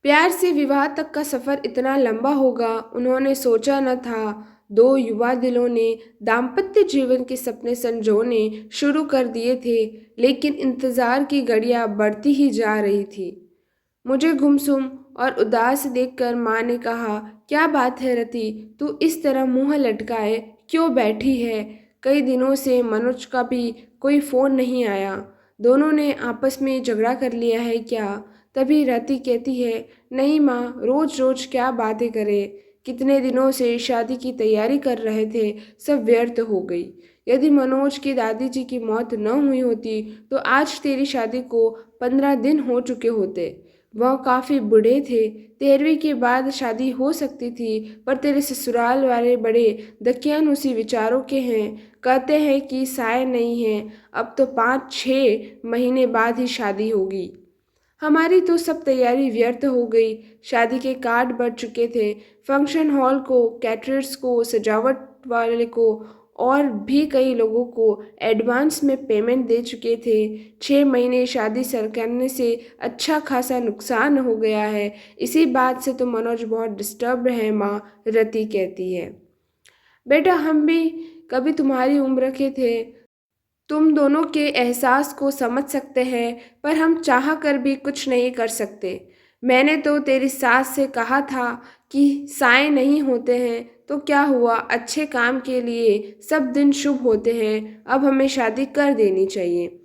प्यार से विवाह तक का सफ़र इतना लंबा होगा, उन्होंने सोचा न था। दो युवा दिलों ने दाम्पत्य जीवन के सपने संजोने शुरू कर दिए थे, लेकिन इंतज़ार की घड़ियां बढ़ती ही जा रही थी। मुझे गुमसुम और उदास देखकर माँ ने कहा, क्या बात है रति, तू इस तरह मुंह लटकाए क्यों बैठी है? कई दिनों से मनोज का भी कोई फ़ोन नहीं आया। दोनों ने आपस में झगड़ा कर लिया है क्या? तभी रति कहती है, नहीं माँ, रोज रोज क्या बातें करें। कितने दिनों से शादी की तैयारी कर रहे थे, सब व्यर्थ हो गई। यदि मनोज की दादी जी की मौत न हुई होती तो आज तेरी शादी को 15 दिन हो चुके होते। वह काफ़ी बूढ़े थे, 13वीं के बाद शादी हो सकती थी, पर तेरे ससुराल वाले बड़े दकियानुसी विचारों के हैं। कहते हैं कि साय नहीं है, अब तो 5-6 महीने बाद ही शादी होगी। हमारी तो सब तैयारी व्यर्थ हो गई। शादी के कार्ड बढ़ चुके थे, फंक्शन हॉल को, कैटरर्स को, सजावट वाले को और भी कई लोगों को एडवांस में पेमेंट दे चुके थे। 6 महीने शादी सर करने से अच्छा खासा नुकसान हो गया है। इसी बात से तो मनोज बहुत डिस्टर्ब है माँ, रति कहती है। बेटा, हम भी कभी तुम्हारी उम्र के थे, तुम दोनों के एहसास को समझ सकते हैं, पर हम चाह कर भी कुछ नहीं कर सकते। मैंने तो तेरी सास से कहा था कि साए नहीं होते हैं, तो क्या हुआ, अच्छे काम के लिए सब दिन शुभ होते हैं, अब हमें शादी कर देनी चाहिए।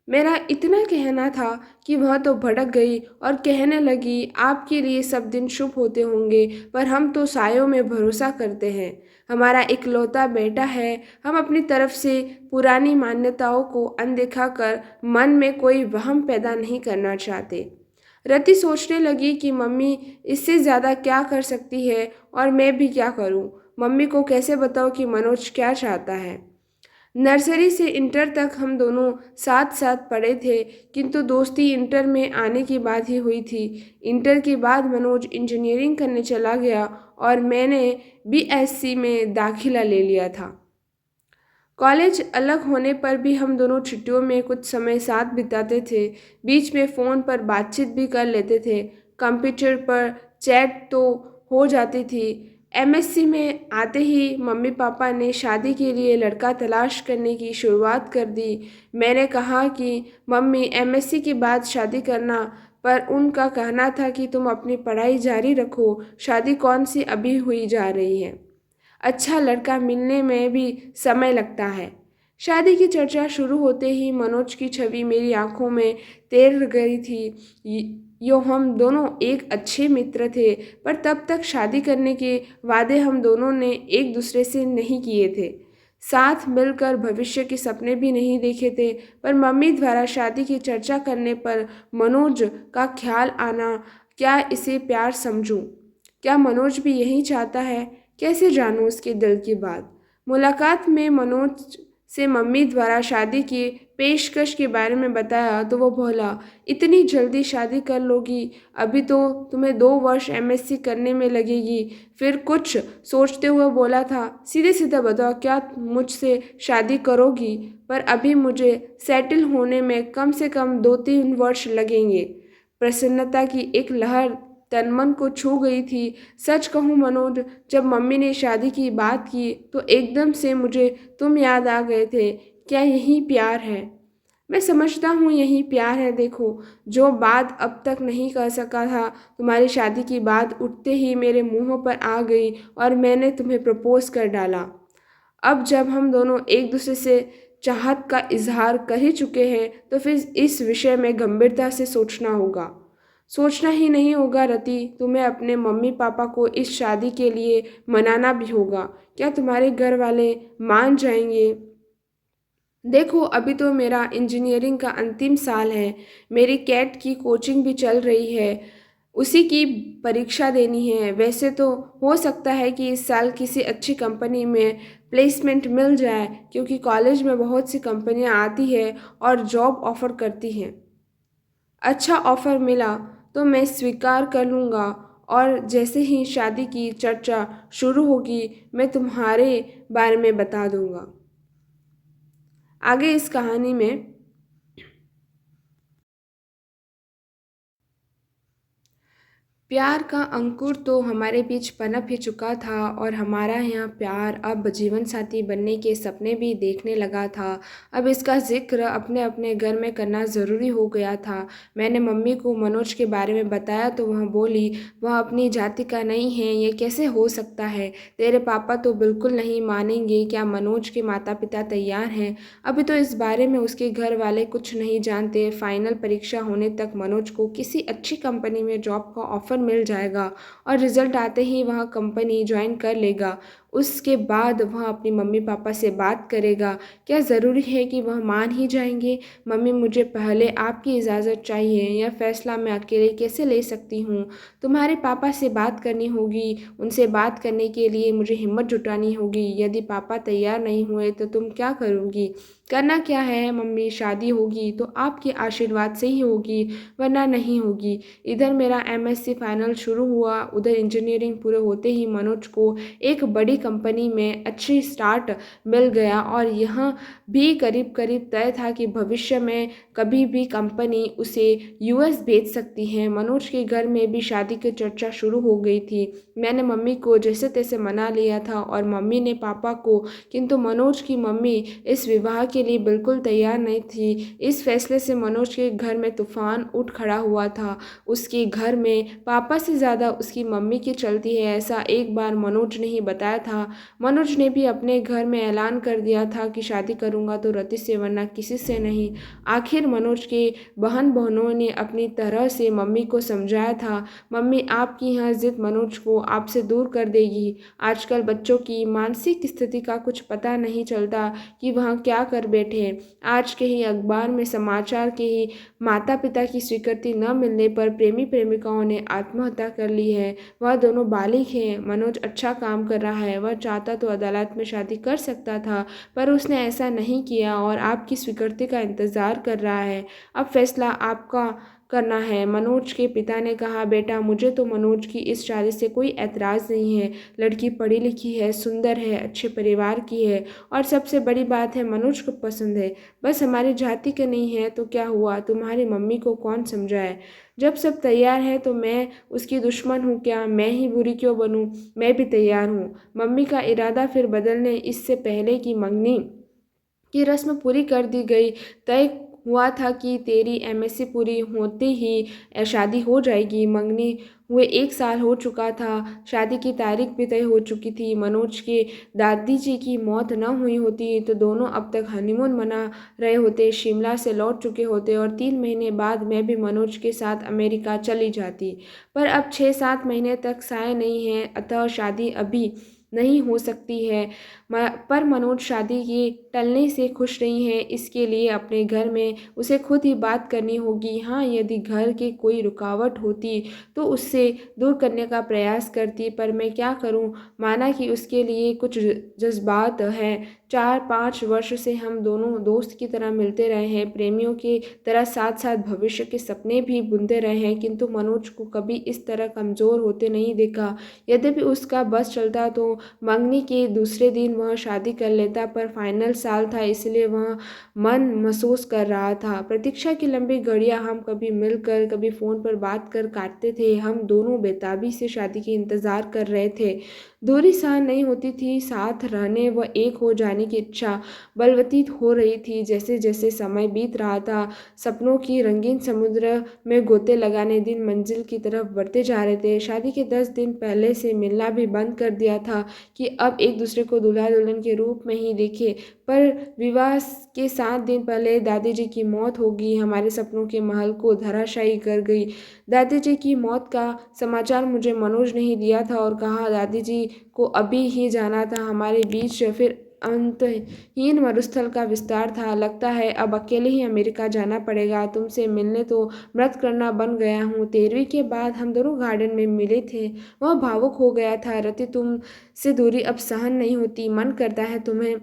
मेरा इतना कहना था कि वह तो भड़क गई और कहने लगी, आपके लिए सब दिन शुभ होते होंगे, पर हम तो सायों में भरोसा करते हैं। हमारा इकलौता बेटा है, हम अपनी तरफ से पुरानी मान्यताओं को अनदेखा कर मन में कोई वहम पैदा नहीं करना चाहते। रति सोचने लगी कि मम्मी इससे ज़्यादा क्या कर सकती है और मैं भी क्या करूं। मम्मी को कैसे बताऊं कि मनोज क्या चाहता है। नर्सरी से इंटर तक हम दोनों साथ साथ पढ़े थे, किंतु दोस्ती इंटर में आने के बाद ही हुई थी। इंटर के बाद मनोज इंजीनियरिंग करने चला गया और मैंने बीएससी में दाखिला ले लिया था। कॉलेज अलग होने पर भी हम दोनों छुट्टियों में कुछ समय साथ बिताते थे। बीच में फ़ोन पर बातचीत भी कर लेते थे। कंप्यूटर पर चैट तो हो जाती थी। एमएससी में आते ही मम्मी पापा ने शादी के लिए लड़का तलाश करने की शुरुआत कर दी। मैंने कहा कि मम्मी एमएससी के बाद शादी करना, पर उनका कहना था कि तुम अपनी पढ़ाई जारी रखो, शादी कौन सी अभी हुई जा रही है। अच्छा लड़का मिलने में भी समय लगता है। शादी की चर्चा शुरू होते ही मनोज की छवि मेरी आंखों में तैर गई थी। यो हम दोनों एक अच्छे मित्र थे, पर तब तक शादी करने के वादे हम दोनों ने एक दूसरे से नहीं किए थे। साथ मिलकर भविष्य के सपने भी नहीं देखे थे, पर मम्मी द्वारा शादी की चर्चा करने पर मनोज का ख्याल आना, क्या इसे प्यार समझूं? क्या मनोज भी यही चाहता है? कैसे जानूं उसके दिल की बात? मुलाकात में मनोज से मम्मी द्वारा शादी की पेशकश के बारे में बताया तो वो बोला, इतनी जल्दी शादी कर लोगी? अभी तो तुम्हें 2 वर्ष एमएससी करने में लगेगी। फिर कुछ सोचते हुए बोला था, सीधे सीधे बताओ, क्या मुझसे शादी करोगी? पर अभी मुझे सेटल होने में कम से कम 2-3 वर्ष लगेंगे। प्रसन्नता की एक लहर तन मन को छू गई थी। सच कहूँ मनोज, जब मम्मी ने शादी की बात की तो एकदम से मुझे तुम याद आ गए थे। क्या यही प्यार है? मैं समझता हूँ यही प्यार है। देखो, जो बात अब तक नहीं कर सका था, तुम्हारी शादी की बात उठते ही मेरे मुंह पर आ गई और मैंने तुम्हें प्रपोज कर डाला। अब जब हम दोनों एक दूसरे से चाहत का इजहार कर ही चुके हैं, तो फिर इस विषय में गंभीरता से सोचना होगा। सोचना ही नहीं होगा रति, तुम्हें अपने मम्मी पापा को इस शादी के लिए मनाना भी होगा। क्या तुम्हारे घर वाले मान जाएंगे? देखो, अभी तो मेरा इंजीनियरिंग का अंतिम साल है, मेरी कैट की कोचिंग भी चल रही है, उसी की परीक्षा देनी है। वैसे तो हो सकता है कि इस साल किसी अच्छी कंपनी में प्लेसमेंट मिल जाए, क्योंकि कॉलेज में बहुत सी कंपनियां आती है और जॉब ऑफ़र करती हैं। अच्छा ऑफ़र मिला तो मैं स्वीकार कर लूँगा, और जैसे ही शादी की चर्चा शुरू होगी मैं तुम्हारे बारे में बता दूँगा। आगे इस कहानी में प्यार का अंकुर तो हमारे बीच पनप ही चुका था और हमारा यहाँ प्यार अब जीवन साथी बनने के सपने भी देखने लगा था। अब इसका ज़िक्र अपने अपने घर में करना ज़रूरी हो गया था। मैंने मम्मी को मनोज के बारे में बताया तो वह बोली, वह अपनी जाति का नहीं है, ये कैसे हो सकता है? तेरे पापा तो बिल्कुल नहीं मानेंगे। क्या मनोज के माता पिता तैयार हैं? अभी तो इस बारे में उसके घर वाले कुछ नहीं जानते। फाइनल परीक्षा होने तक मनोज को किसी अच्छी कंपनी में जॉब का ऑफ़र मिल जाएगा और रिजल्ट आते ही वह कंपनी ज्वाइन कर लेगा। उसके बाद वह अपनी मम्मी पापा से बात करेगा। क्या ज़रूरी है कि वह मान ही जाएंगे? मम्मी, मुझे पहले आपकी इजाज़त चाहिए। यह फैसला मैं अकेले कैसे ले सकती हूँ? तुम्हारे पापा से बात करनी होगी। उनसे बात करने के लिए मुझे हिम्मत जुटानी होगी। यदि पापा तैयार नहीं हुए तो तुम क्या करोगी? करना क्या है मम्मी, शादी होगी तो आपके आशीर्वाद से ही होगी, वरना नहीं होगी। इधर मेरा एमएससी फाइनल शुरू हुआ, उधर इंजीनियरिंग पूरे होते ही मनोज को एक बड़ी कंपनी में अच्छी स्टार्ट मिल गया और यह भी करीब करीब तय था कि भविष्य में कभी भी कंपनी उसे यूएस भेज सकती है। मनोज के घर में भी शादी की चर्चा शुरू हो गई थी। मैंने मम्मी को जैसे तैसे मना लिया था और मम्मी ने पापा को, किंतु मनोज की मम्मी इस विवाह के लिए बिल्कुल तैयार नहीं थी। इस फैसले से मनोज के घर में तूफान उठ खड़ा हुआ था। उसके घर में पापा से ज़्यादा उसकी मम्मी की चलती है, ऐसा एक बार मनोज ने ही बताया था। मनोज ने भी अपने घर में ऐलान कर दिया था कि शादी करूंगा तो रति से, वरना किसी से नहीं। आखिर मनोज के बहन बहनों ने अपनी तरह से मम्मी को समझाया था। मम्मी, आपकी यह जिद मनोज को आपसे दूर कर देगी। आजकल बच्चों की मानसिक स्थिति का कुछ पता नहीं चलता कि वह क्या कर बैठे। आज के ही अखबार में समाचार के ही माता पिता की स्वीकृति न मिलने पर प्रेमी प्रेमिकाओं ने आत्महत्या कर ली है। वह दोनों बालिग हैं। मनोज अच्छा काम कर रहा है। वह चाहता तो अदालत में शादी कर सकता था, पर उसने ऐसा नहीं किया और आपकी स्वीकृति का इंतज़ार कर रहा है। अब फैसला आपका करना है। मनोज के पिता ने कहा, बेटा, मुझे तो मनोज की इस शादी से कोई ऐतराज़ नहीं है। लड़की पढ़ी लिखी है, सुंदर है, अच्छे परिवार की है और सबसे बड़ी बात है मनोज को पसंद है। बस हमारी जाति के नहीं है तो क्या हुआ? तुम्हारी मम्मी को कौन समझाए? जब सब तैयार है तो मैं उसकी दुश्मन हूँ क्या? मैं ही बुरी क्यों बनूँ? मैं भी तैयार हूँ। मम्मी का इरादा फिर बदलने इससे पहले कि मंगनी की रस्म पूरी कर दी गई। तय हुआ था कि तेरी एमएससी पूरी होते ही शादी हो जाएगी। मंगनी हुए 1 साल हो चुका था। शादी की तारीख भी तय हो चुकी थी। मनोज के दादी जी की मौत न हुई होती तो दोनों अब तक हनीमून मना रहे होते, शिमला से लौट चुके होते और 3 महीने बाद मैं भी मनोज के साथ अमेरिका चली जाती। पर अब 6-7 महीने तक साय नहीं है, अतः शादी अभी नहीं हो सकती है। पर मनोज शादी के टलने से खुश नहीं है। इसके लिए अपने घर में उसे खुद ही बात करनी होगी। हाँ, यदि घर की कोई रुकावट होती तो उससे दूर करने का प्रयास करती, पर मैं क्या करूं? माना कि उसके लिए कुछ जज्बात हैं। 4-5 वर्ष से हम दोनों दोस्त की तरह मिलते रहे हैं, प्रेमियों की तरह साथ साथ भविष्य के सपने भी बुनते रहे हैं, किंतु मनोज को कभी इस तरह कमज़ोर होते नहीं देखा। यद्यपि उसका बस चलता तो मंगनी के दूसरे दिन वह शादी कर लेता, पर फाइनल साल था इसलिए वह मन महसूस कर रहा था। प्रतीक्षा की लंबी घड़ियां हम कभी मिलकर कभी फ़ोन पर बात कर काटते थे। हम दोनों बेताबी से शादी के इंतज़ार कर रहे थे। दूरी सहन नहीं होती थी, साथ रहने व एक हो जाने की इच्छा बलवती हो रही थी। जैसे जैसे समय बीत रहा था, सपनों की रंगीन समुद्र में गोते लगाने दिन मंजिल की तरफ बढ़ते जा रहे थे। शादी के 10 दिन पहले से मिलना भी बंद कर दिया था कि अब एक दूसरे को दूल्हा दुल्हन के रूप में ही देखे। पर विवाह के 7 दिन पहले दादी जी की मौत होगी, हमारे सपनों के महल को धराशायी कर गई। दादी जी की मौत का समाचार मुझे मनोज ने ही दिया था और कहा दादी जी को अभी ही जाना था। हमारे बीच फिर अंतहीन मरुस्थल का विस्तार था। लगता है अब अकेले ही अमेरिका जाना पड़ेगा। तुमसे मिलने तो व्रत करना बन गया हूँ। 13वीं के बाद हम दोनों गार्डन में मिले थे। वह भावुक हो गया था। रति, तुम से दूरी अब सहन नहीं होती। मन करता है तुम्हें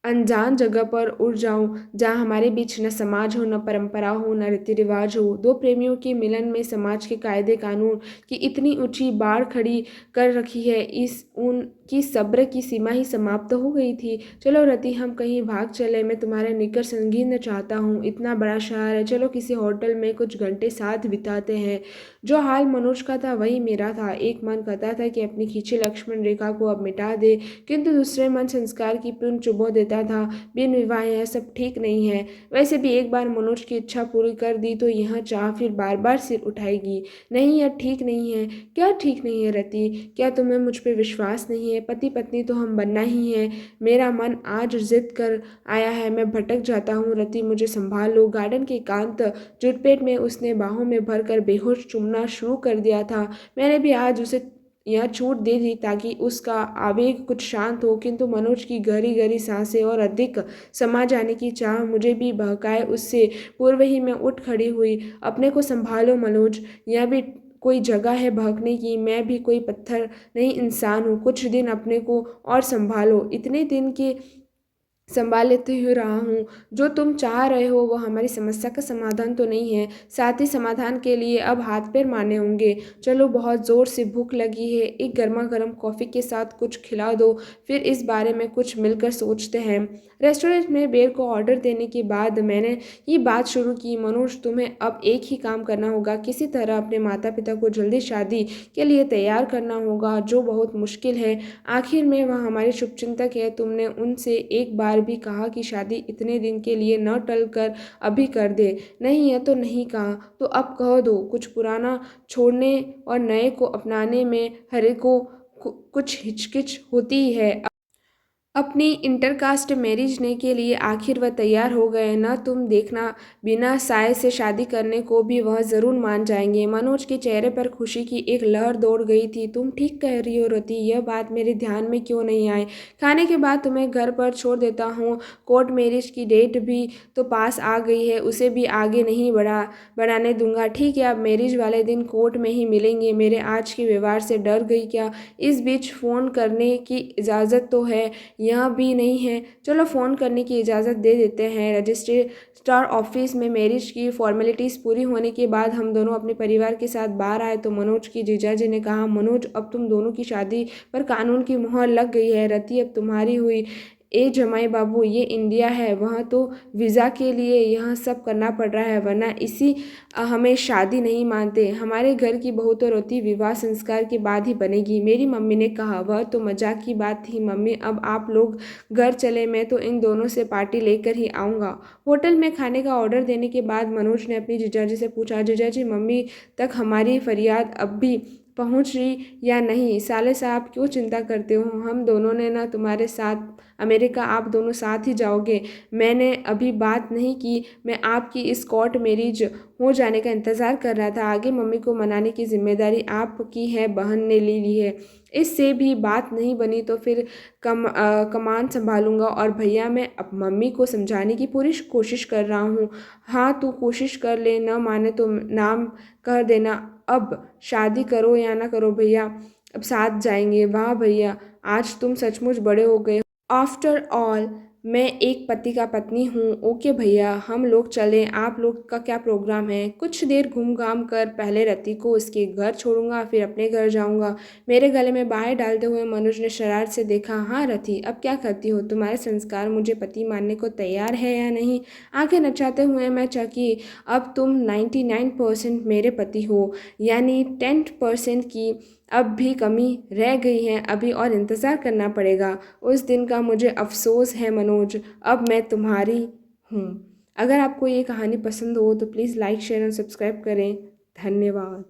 अनजान जगह पर उड़ जाऊं, जहाँ हमारे बीच न समाज हो, न परंपरा हो, न रीति रिवाज हो। दो प्रेमियों के मिलन में समाज के कायदे कानून की इतनी ऊंची बाड़ खड़ी कर रखी है। इस उन कि सब्र की सीमा ही समाप्त हो गई थी। चलो रति, हम कहीं भाग चले, मैं तुम्हारे निकट संगीत चाहता हूँ। इतना बड़ा शहर है, चलो किसी होटल में कुछ घंटे साथ बिताते हैं। जो हाल मनोज का था वही मेरा था। एक मन कहता था कि अपनी खींची लक्ष्मण रेखा को अब मिटा दे, किंतु दूसरे मन संस्कार की पिन चुबो देता था। बिन विवाह यह सब ठीक नहीं है। वैसे भी एक बार मनोज की इच्छा पूरी कर दी तो यह चाह फिर बार बार सिर उठाएगी। नहीं, यह ठीक नहीं है। क्या ठीक नहीं है रति? क्या तुम्हें मुझ पर विश्वास नहीं है? पति पत्नी तो हम बनना ही है। मेरा मन आज जिद कर आया है, मैं भटक जाता हूँ। रति, मुझे संभाल लो। गार्डन के एकांत जुटपेट में उसने बाहों में भरकर बेहोश चूमना शुरू कर दिया था। मैंने भी आज उसे यह छूट दे दी ताकि उसका आवेग कुछ शांत हो, किंतु मनोज की गहरी गहरी सांसें और अधिक समा जाने की चाह मुझे भी बहकाए। उससे पूर्व ही मैं उठ खड़ी हुई। अपने को संभालो मनोज, यह भी कोई जगह है बहकने की। मैं भी कोई पत्थर नहीं, इंसान हूँ। कुछ दिन अपने को और संभालो। इतने दिन के संभाल लेते हुए रहा हूँ। जो तुम चाह रहे हो वो हमारी समस्या का समाधान तो नहीं है, साथ ही समाधान के लिए अब हाथ पैर मारने होंगे। चलो, बहुत ज़ोर से भूख लगी है, एक गर्मा गर्म कॉफ़ी के साथ कुछ खिला दो, फिर इस बारे में कुछ मिलकर सोचते हैं। रेस्टोरेंट में बेर को ऑर्डर देने के बाद मैंने ये बात शुरू की। मनोज, तुम्हें अब एक ही काम करना होगा, किसी तरह अपने माता पिता को जल्दी शादी के लिए तैयार करना होगा, जो बहुत मुश्किल है। आखिर में वह हमारी शुभचिंतक है। तुमने उनसे एक बार भी कहा कि शादी इतने दिन के लिए न टल कर अभी कर दे? नहीं, यह तो नहीं कहा। तो अब कह दो। कुछ पुराना छोड़ने और नए को अपनाने में हर को कुछ हिचकिच होती ही है। अपनी इंटरकास्ट मैरिज ने के लिए आखिर वह तैयार हो गए न। तुम देखना, बिना साय से शादी करने को भी वह ज़रूर मान जाएंगे। मनोज के चेहरे पर खुशी की एक लहर दौड़ गई थी। तुम ठीक कह रही हो रति, यह बात मेरे ध्यान में क्यों नहीं आई? खाने के बाद तुम्हें घर पर छोड़ देता हूँ। कोर्ट मैरिज की डेट भी तो पास आ गई है, उसे भी आगे नहीं बढ़ाने दूंगा। ठीक है, अब मैरिज वाले दिन कोर्ट में ही मिलेंगे। मेरे आज के व्यवहार से डर गई क्या? इस बीच फ़ोन करने की इजाज़त तो है? यह भी नहीं है। चलो, फ़ोन करने की इजाज़त दे देते हैं। रजिस्ट्रार ऑफिस में मैरिज की फॉर्मेलिटीज़ पूरी होने के बाद हम दोनों अपने परिवार के साथ बाहर आए तो मनोज की जीजाजी ने कहा, मनोज, अब तुम दोनों की शादी पर कानून की मुहर लग गई है। रति अब तुम्हारी हुई। ए जमाई बाबू, ये इंडिया है, वहाँ तो वीज़ा के लिए यह सब करना पड़ रहा है, वरना इसी हमें शादी नहीं मानते। हमारे घर की बहू तो रोती विवाह संस्कार के बाद ही बनेगी। मेरी मम्मी ने कहा। वह तो मजाक की बात थी मम्मी, अब आप लोग घर चले, मैं तो इन दोनों से पार्टी लेकर ही आऊँगा। होटल में खाने का ऑर्डर देने के बाद मनोज ने अपनी जीजाजी से पूछा, जीजाजी, मम्मी तक हमारी फरियाद अब भी पहुंच रही या नहीं? साले साहब, क्यों चिंता करते हो? हम दोनों ने ना तुम्हारे साथ अमेरिका, आप दोनों साथ ही जाओगे। मैंने अभी बात नहीं की, मैं आपकी इस कोर्ट मैरिज हो जाने का इंतज़ार कर रहा था। आगे मम्मी को मनाने की जिम्मेदारी आपकी है, बहन ने ले ली है। इससे भी बात नहीं बनी तो फिर कमान संभालूंगा। और भैया, मैं अब मम्मी को समझाने की पूरी कोशिश कर रहा हूँ। हाँ, तू कोशिश कर ले, न माने तो नाम कह देना। अब शादी करो या ना करो भैया, अब साथ जाएंगे। वाह भैया, आज तुम सचमुच बड़े हो गए। आफ्टर ऑल, मैं एक पति का पत्नी हूँ। ओके भैया, हम लोग चलें। आप लोग का क्या प्रोग्राम है? कुछ देर घूम घाम कर पहले रति को उसके घर छोड़ूंगा, फिर अपने घर जाऊंगा। मेरे गले में बाहें डालते हुए मनोज ने शरारत से देखा। हाँ रति, अब क्या करती हो? तुम्हारे संस्कार मुझे पति मानने को तैयार है या नहीं? आंखें नचाते हुए मैं चौंकी। अब तुम 99% मेरे पति हो, यानी 10% की अब भी कमी रह गई है। अभी और इंतज़ार करना पड़ेगा। उस दिन का मुझे अफसोस है मनोज, अब मैं तुम्हारी हूँ। अगर आपको ये कहानी पसंद हो तो प्लीज़ लाइक, शेयर और सब्सक्राइब करें। धन्यवाद।